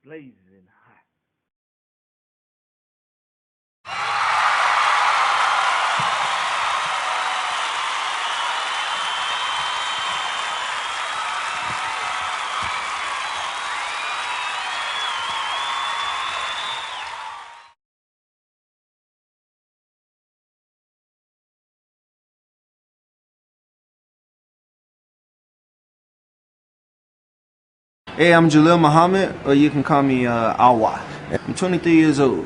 blazing hot. Hey, I'm Jalil Muhammad, or you can call me Awa. I'm 23 years old.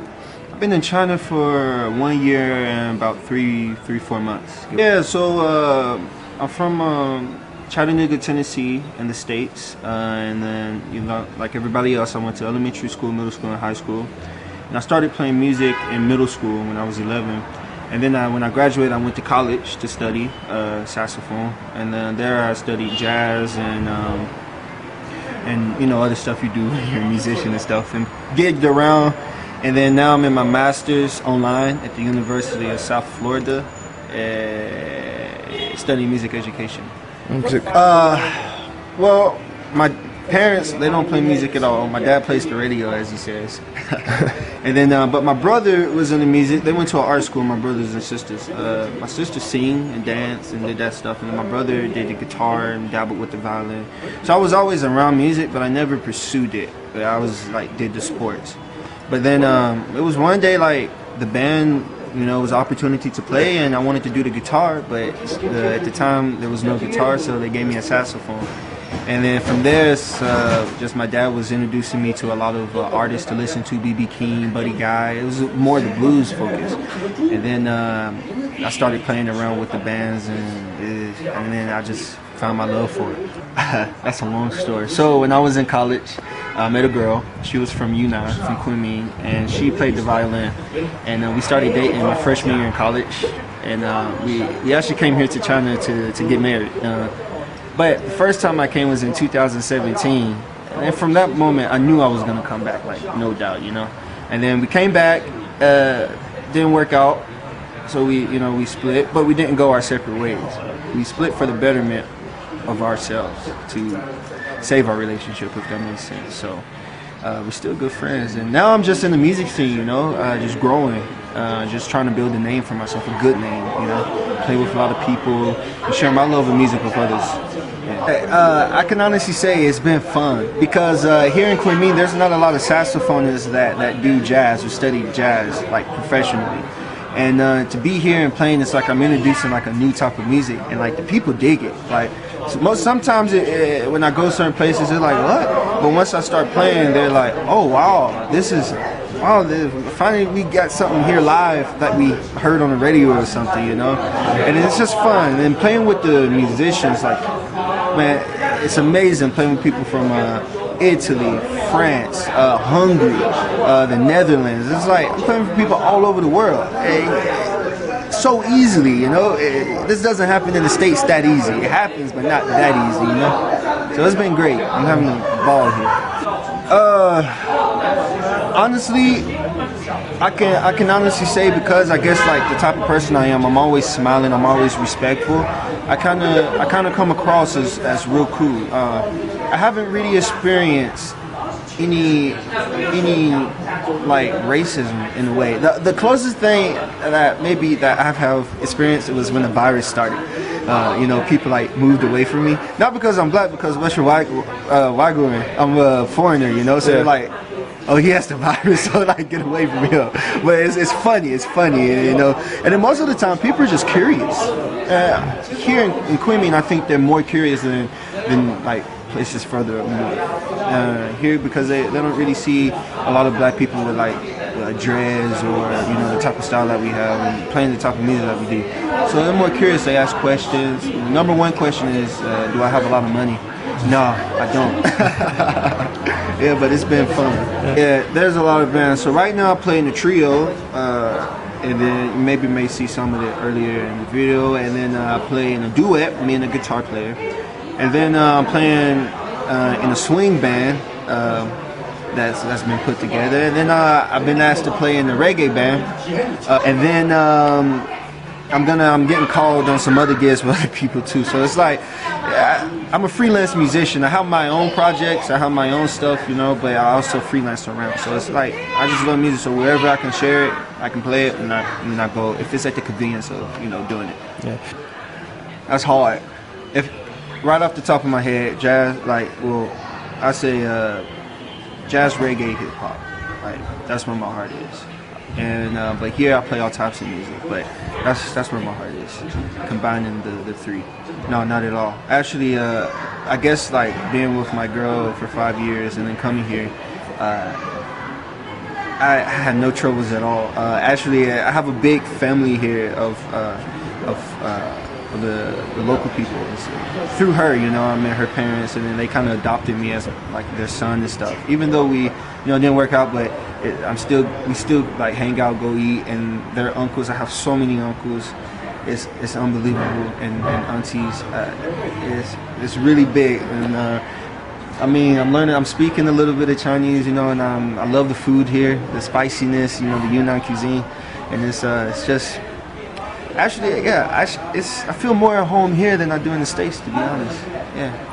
I've been in China for 1 year and about 4 months. Yeah, so I'm from Chattanooga, Tennessee, in the States, and then like everybody else, I went to elementary school, middle school, and high school. And I started playing music in middle school when I was 11. And then when I graduated, I went to college to study saxophone, and then there I studied jazz and other stuff you do when you're a musician and stuff, and gigged around. And then now I'm in my master's online at the University of South Florida, studying music education. Well, my parents, they don't play music at all. My dad plays the radio, as he says. And then, but my brother was into music. They went to an art school, my brothers and sisters. My sister sing and dance and did that stuff, and then my brother did the guitar and dabbled with the violin. So I was always around music, but I never pursued it. I was like, did the sports. But then it was one day, like, the band, it was an opportunity to play, and I wanted to do the guitar, but at the time there was no guitar, so they gave me a saxophone. And then from there, just my dad was introducing me to a lot of artists to listen to, B.B. King, Buddy Guy. It was more the blues focus. And then I started playing around with the bands, and then I just found my love for it. That's a long story. So when I was in college, I met a girl. She was from Yunnan, from Kunming, and she played the violin. And we started dating my freshman year in college. And we actually came here to China to get married. But the first time I came was in 2017, and from that moment I knew I was gonna come back, like, no doubt, And then we came back, didn't work out, so we split, but we didn't go our separate ways. We split for the betterment of ourselves, to save our relationship, if that makes sense. So we're still good friends, and now I'm just in the music scene, just growing, just trying to build a name for myself, a good name, play with a lot of people, and share my love of music with others. Yeah. I can honestly say it's been fun, because here in Kunming there's not a lot of saxophonists that do jazz or study jazz like professionally. And to be here and playing, it's like I'm introducing like a new type of music, and like the people dig it. Like sometimes when I go certain places, they're like, what? But once I start playing, they're like, oh wow, finally we got something here live that we heard on the radio or something, And it's just fun. And playing with the musicians, like, man, it's amazing playing with people from Italy, France, Hungary, the Netherlands. It's like I'm playing with people all over the world. So easily, this doesn't happen in the States that easy. It happens, but not that easy, So it's been great. I'm having a ball here. Honestly, I can honestly say, because I guess like the type of person I am, I'm always smiling, I'm always respectful. I kind of come across as real cool. I haven't really experienced any like racism in a way. The closest thing that I have experienced, it was when the virus started. People like moved away from me, not because I'm black, because I'm a foreigner, so they're like, oh, he has the virus, so like get away from him. But it's funny, And then most of the time, people are just curious. Here in Kunming, I think they're more curious than like places further up north. Here, because they don't really see a lot of black people with like dreads or the type of style that we have and playing the type of music that we do. So they're more curious. They ask questions. Number one question is, do I have a lot of money? No, I don't. Yeah, but it's been fun. Yeah, there's a lot of bands. So right now I play in a trio, and then you maybe may see some of it earlier in the video. And then I play in a duet, me and a guitar player. And then I'm playing in a swing band that's been put together. And then I've been asked to play in a reggae band. And then I'm getting called on some other gigs with other people too. So it's like, I'm a freelance musician. I have my own projects, I have my own stuff, you know, but I also freelance around. So it's like I just love music. So wherever I can share it, I can play it, and I go if it's at the convenience of doing it. Yeah. That's hard. If right off the top of my head, jazz I say jazz, reggae, hip hop. Like that's where my heart is. And but here I play all types of music, but that's where my heart is, combining the three. No, not at all. Actually, I guess like being with my girl for 5 years and then coming here, I had no troubles at all. Actually, I have a big family here of the local people. Through her, I met her parents, and then they kind of adopted me as like their son and stuff. Even though we, didn't work out, but we still like hang out, go eat, and their uncles. I have so many uncles. It's unbelievable, and aunties. It's really big, and I'm speaking a little bit of Chinese, and I love the food here, the spiciness, the Yunnan cuisine, and it's just. Actually, yeah, I feel more at home here than I do in the States, to be honest. Yeah.